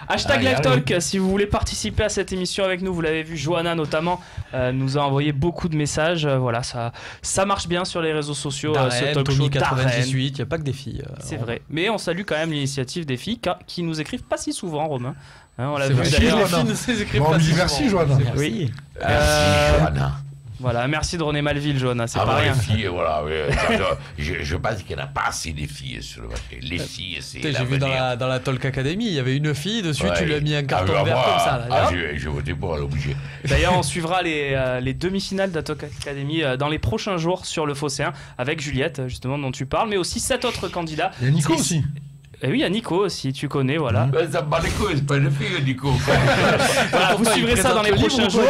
Hashtag Live Talk, si vous voulez participer à cette émission avec nous, vous l'avez vu, Johanna notamment nous a envoyé beaucoup de messages. Voilà, ça marche bien sur les réseaux sociaux. Ce talk show 98, il n'y a pas que des filles. C'est vrai. Mais on salue quand même l'initiative des filles qui nous écrivent pas si souvent, Romain. Hein, on l'a vu d'ailleurs. Les filles nous écrivent pas si souvent. Merci, Johanna. Oui. Merci, Johanna. Voilà, merci de René Malville, Johanna, c'est pas les rien. filles, voilà, je pense qu'il n'y en a pas assez des filles sur le marché. Les filles, c'est j'ai vu dans la Talk Academy, il y avait une fille dessus, tu lui as mis un carton vert comme ça. Là, j'ai voté pour elle, obligé. D'ailleurs, on suivra les demi-finales de la Talk Academy dans les prochains jours sur le Phocéen avec Juliette, justement, dont tu parles, mais aussi 7 autres candidats. Il y a Nico aussi. Et oui, il y a Nico aussi, tu connais, voilà. Ça me bat les couilles, c'est pas une fille, Nico. Voilà, vous suivrez ça dans les prochains jours.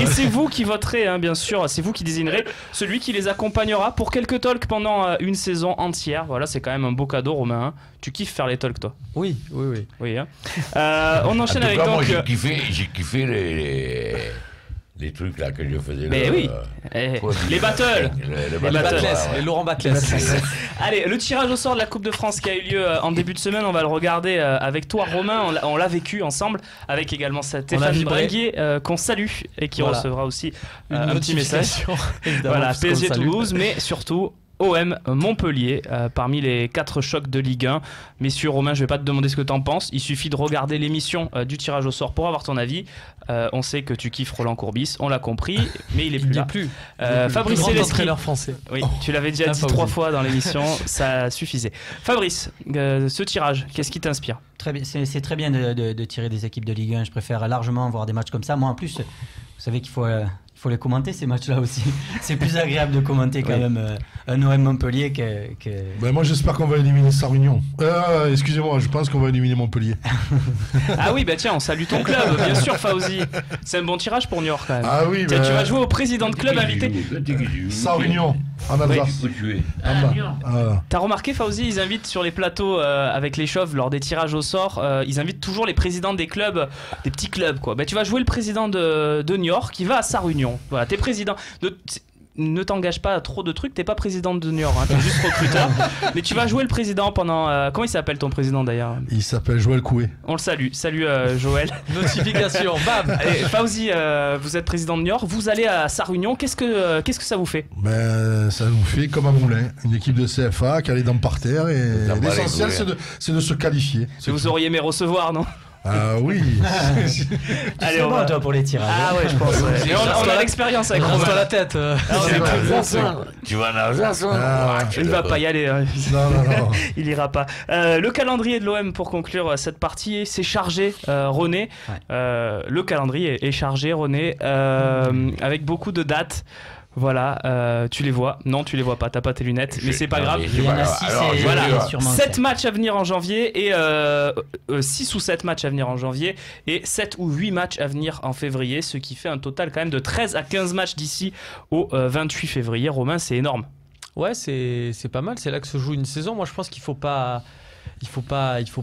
Et c'est vous qui voterez, hein, bien sûr, c'est vous qui désignerez celui qui les accompagnera pour quelques talks pendant une saison entière. Voilà, c'est quand même un beau cadeau, Romain. Hein. Tu kiffes faire les talks, toi? Oui. Hein. On enchaîne avec donc. Moi, j'ai kiffé les trucs là que je faisais. Mais oui, les battles, les Laurent Batles. Allez, le tirage au sort de la Coupe de France qui a eu lieu en début de semaine, on va le regarder avec toi, Romain. On l'a vécu ensemble avec également Stéphane Bringuier qu'on salue et qui recevra aussi un petit message. Voilà, PSG Toulouse, mais surtout OM Montpellier, parmi les 4 chocs de Ligue 1. Messieurs, Romain, je vais pas te demander ce que tu en penses. Il suffit de regarder l'émission du tirage au sort pour avoir ton avis. On sait que tu kiffes Roland Courbis, on l'a compris, mais il est plus là. Fabrice Célestri, français. Oui, tu l'avais déjà dit 3 fois dans l'émission, ça suffisait. Fabrice, ce tirage, qu'est-ce qui t'inspire? Très bien, c'est très bien de tirer des équipes de Ligue 1. Je préfère largement voir des matchs comme ça. Moi, en plus, vous savez qu'il faut les commenter, ces matchs-là aussi. C'est plus agréable de commenter quand même un OM Montpellier que... Ben moi, j'espère qu'on va éliminer Sarre-Union. Excusez-moi, je pense qu'on va éliminer Montpellier. Ah oui, bah tiens, on salue ton club, bien sûr, Fauzi. C'est un bon tirage pour New York quand même. Ah oui, tiens, tu vas jouer au président de club invité. Sarre-Union, en Alsace. T'as remarqué, Fauzi, ils invitent sur les plateaux avec les chauves lors des tirages au sort, ils invitent toujours les présidents des clubs, des petits clubs, quoi. Bah tu vas jouer le président de New York qui va à Sarre-Union. Voilà, t'es président. Ne t'engage pas à trop de trucs, t'es pas président de New York, hein, t'es juste recruteur. Mais tu vas jouer le président pendant. Comment il s'appelle ton président d'ailleurs? Il s'appelle Joël Coué. On le salue. Salut Joël. Notification, bam. Allez, Fauzi, vous êtes président de New York, vous allez à Sarre-Union, qu'est-ce que ça vous fait? Ben, ça nous fait comme à Moulin, une équipe de CFA qui a les dents par terre et l'essentiel c'est de se qualifier. Vous auriez aimé recevoir, non? Ah oui. Allez, on va toi pour les tirages. Ah ouais, je pense. Ouais. On a l'expérience avec Romain. Dans la tête. Tu vas en Alsace? Il va pas y aller. Non. Il ira pas. Le calendrier de l'OM pour conclure cette partie, c'est chargé, René. Le calendrier est chargé, René, avec beaucoup de dates. Voilà, tu les vois. Non, tu les vois pas, t'as pas tes lunettes, mais c'est pas grave. Il y en a 6 et voilà, sûrement 7 matchs à venir en janvier et 6 ou 7 matchs à venir en janvier et 7 ou 8 matchs à venir en février, ce qui fait un total quand même de 13 à 15 matchs d'ici au 28 février. Romain, c'est énorme. Ouais, c'est pas mal, c'est là que se joue une saison. Moi, je pense qu'il faut pas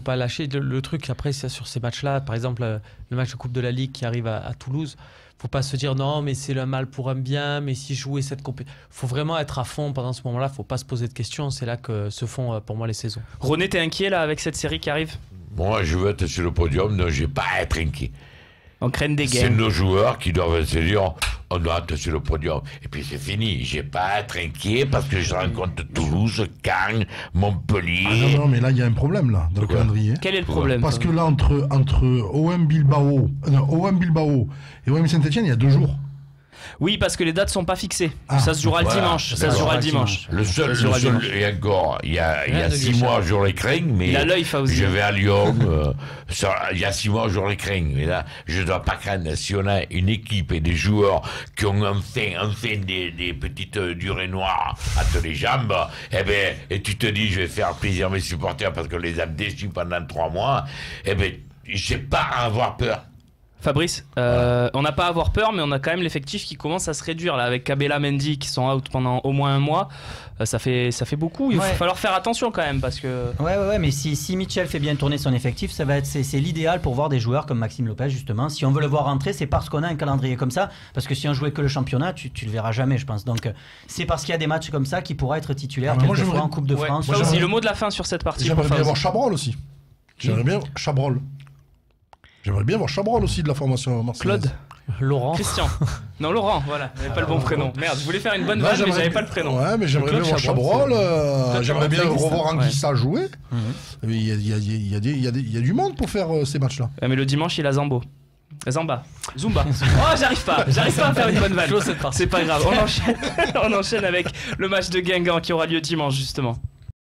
lâcher le truc. Après, c'est sur ces matchs-là, par exemple, le match de Coupe de la Ligue qui arrive à Toulouse. Faut pas se dire non, mais c'est le mal pour un bien, mais si jouer cette compétition. Faut vraiment être à fond pendant ce moment-là, faut pas se poser de questions, c'est là que se font pour moi les saisons. René, t'es inquiet là avec cette série qui arrive? Moi, je veux être sur le podium, non, je vais pas être inquiet. On craigne des gains. C'est nos joueurs qui doivent se dire on doit être sur le podium. Et puis c'est fini. Je vais pas être inquiet parce que je rencontre Toulouse, Caen, Montpellier. Non, mais là, il y a un problème là, dans le calendrier. Quel est le problème? Parce que là, entre OM Bilbao et OM Saint-Etienne, il y a 2 jours. Oui, parce que les dates sont pas fixées. Ça se jouera le dimanche. Ça se jouera le dimanche. Le seul, et encore, il y a 6 mois, je les crains, mais je vais à Lyon. Il y a 6 mois, je les crains. Mais là, je dois pas craindre. Si on a une équipe et des joueurs qui ont enfin des petites durées noires entre les jambes, et tu te dis, je vais faire plaisir à mes supporters parce qu'on les a déçus pendant 3 mois, j'ai pas à avoir peur. Fabrice, on n'a pas à avoir peur, mais on a quand même l'effectif qui commence à se réduire là, avec Kabela, Mendy qui sont out pendant au moins 1 mois. Ça fait beaucoup. Il va falloir faire attention quand même parce que. Ouais, mais si Mitchell fait bien tourner son effectif, c'est l'idéal pour voir des joueurs comme Maxime Lopez justement. Si on veut le voir rentrer, c'est parce qu'on a un calendrier comme ça. Parce que si on jouait que le championnat, tu le verras jamais, je pense. Donc c'est parce qu'il y a des matchs comme ça qu'il pourra être titulaire quelquefois en Coupe de France. Moi aussi, le mot de la fin sur cette partie. J'aimerais bien avoir Chabrol aussi. J'aimerais bien Chabrol. J'aimerais bien voir Chabrol aussi de la formation marseillaise. Claude. Laurent. Christian. Non, Laurent, voilà. J'avais pas le bon prénom. Merde, je voulais faire une bonne vanne, mais j'avais pas le prénom. Ouais, mais j'aimerais bien voir Chabrol. J'aimerais bien revoir Anguissa jouer. Il y a du monde pour faire ces matchs-là. Mais le dimanche, il a Zumba. Oh, j'arrive pas à faire une bonne vanne. C'est pas grave. On enchaîne avec le match de Guingamp qui aura lieu dimanche, justement.